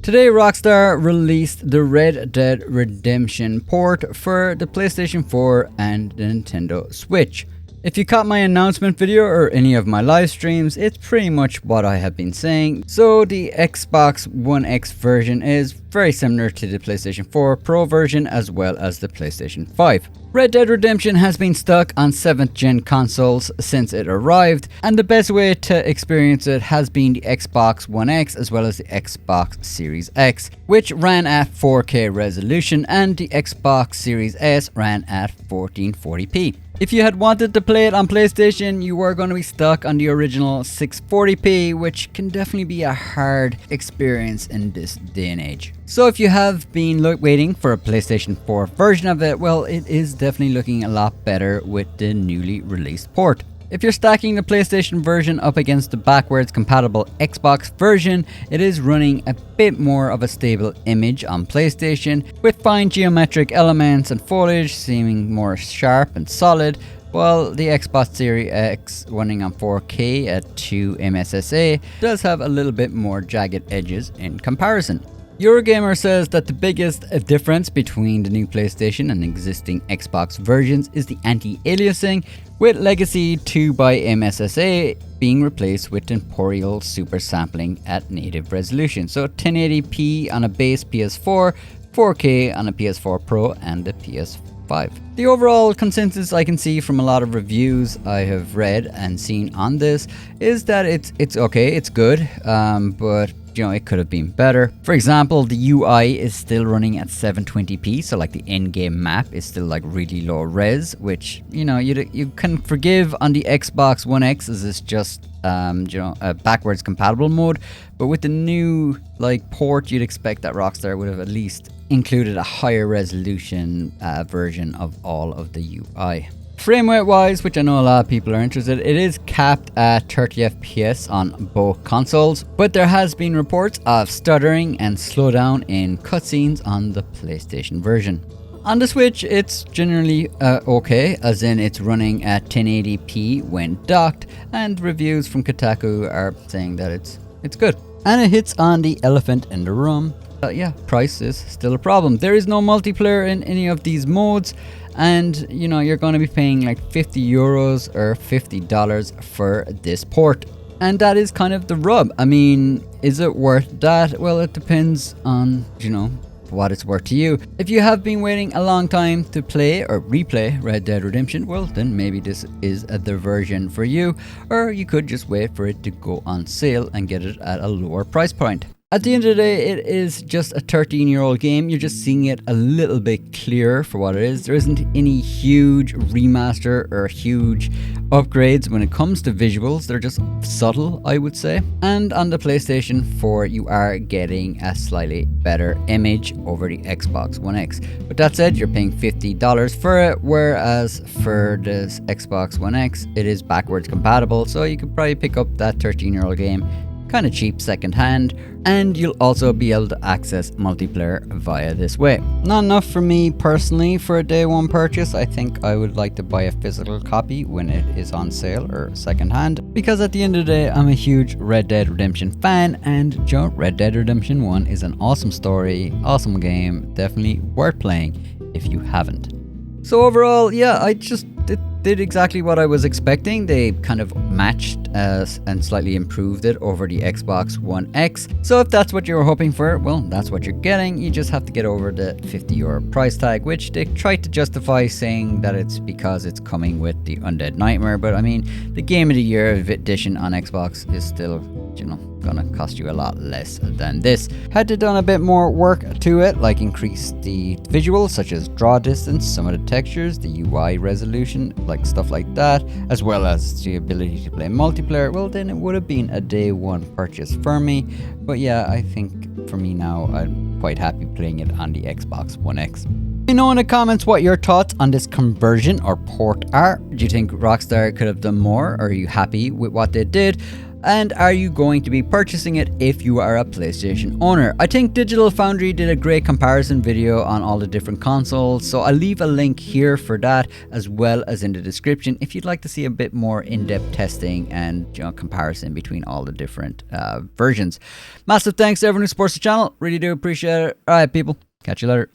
Today, Rockstar released the Red Dead Redemption port for the PlayStation 4 and the Nintendo Switch. If you caught my announcement video or any of my live streams, it's pretty much what I have been saying. So the Xbox One X version is very similar to the PlayStation 4 Pro version as well as the PlayStation 5. Red Dead Redemption has been stuck on 7th gen consoles since it arrived, and the best way to experience it has been the Xbox One X as well as the Xbox Series X, which ran at 4K resolution, and the Xbox Series S ran at 1440p. If you had wanted to play it on PlayStation, you were going to be stuck on the original 640p, which can definitely be a hard experience in this day and age. So if you have been waiting for a PlayStation 4 version of it, well, it is definitely looking a lot better with the newly released port. If you're stacking the PlayStation version up against the backwards compatible Xbox version, it is running a bit more of a stable image on PlayStation, with fine geometric elements and foliage seeming more sharp and solid, while the Xbox Series X running on 4K at 2 MSSA does have a little bit more jagged edges in comparison. Eurogamer says that the biggest difference between the new PlayStation and existing Xbox versions is the anti-aliasing, with Legacy 2x MSSA being replaced with temporal super sampling at native resolution. So 1080p on a base PS4, 4K on a PS4 Pro and a PS5. The overall consensus I can see from a lot of reviews I have read and seen on this is that it's okay, it's good, but you know, it could have been better. For example, the UI is still running at 720p, so like the in-game map is still like really low res, which you know you can forgive on the Xbox One X as it's just a backwards compatible mode. But with the new like port, you'd expect that Rockstar would have at least included a higher resolution version of all of the UI. Frame rate wise, which I know a lot of people are interested, it is capped at 30 FPS on both consoles, but there has been reports of stuttering and slowdown in cutscenes on the PlayStation version. On the Switch, it's generally okay, as in it's running at 1080p when docked, and reviews from Kotaku are saying that it's good. And it hits on the elephant in the room. Yeah, price is still a problem. There is no multiplayer in any of these modes, and you know you're going to be paying like €50 or $50 for this port, and that is kind of the rub. I mean, is it worth that? Well, it depends on what it's worth to you. If you have been waiting a long time to play or replay Red Dead Redemption, well then maybe this is the version for you, or you could just wait for it to go on sale and get it at a lower price point. At the end of the day, it is just a 13-year-old game. You're just seeing it a little bit clearer for what it is. There isn't any huge remaster or huge upgrades when it comes to visuals. They're just subtle, I would say. And on the PlayStation 4, you are getting a slightly better image over the Xbox One X. But that said, you're paying $50 for it, whereas for this Xbox One X, it is backwards compatible. So you could probably pick up that 13-year-old game kind of cheap second hand, and you'll also be able to access multiplayer via this way. Not enough for me personally for a day one purchase. I think I would like to buy a physical copy when it is on sale or second hand, because at the end of the day I'm a huge Red Dead Redemption fan, and Red Dead Redemption 1 is an awesome story, awesome game, definitely worth playing if you haven't. So overall, yeah, it did exactly what I was expecting. They kind of matched and slightly improved it over the Xbox One X. So if that's what you were hoping for, well, that's what you're getting. You just have to get over the €50 price tag, which they tried to justify saying that it's because it's coming with the Undead Nightmare. But I mean, the Game of the Year edition on Xbox is still, gonna cost you a lot less than this. Had to done a bit more work to it, like increase the visuals such as draw distance, some of the textures, the UI resolution, like stuff like that, as well as the ability to play multiplayer. Well, then it would have been a day one purchase for me. But yeah, I think for me now, I'm quite happy playing it on the Xbox One X. Let me know in the comments what your thoughts on this conversion or port are. Do you think Rockstar could have done more? Or are you happy with what they did? And are you going to be purchasing it if you are a PlayStation owner? I think Digital Foundry did a great comparison video on all the different consoles, so I'll leave a link here for that as well as in the description if you'd like to see a bit more in-depth testing and comparison between all the different versions. Massive thanks to everyone who supports the channel, really do appreciate it. Alright people, catch you later.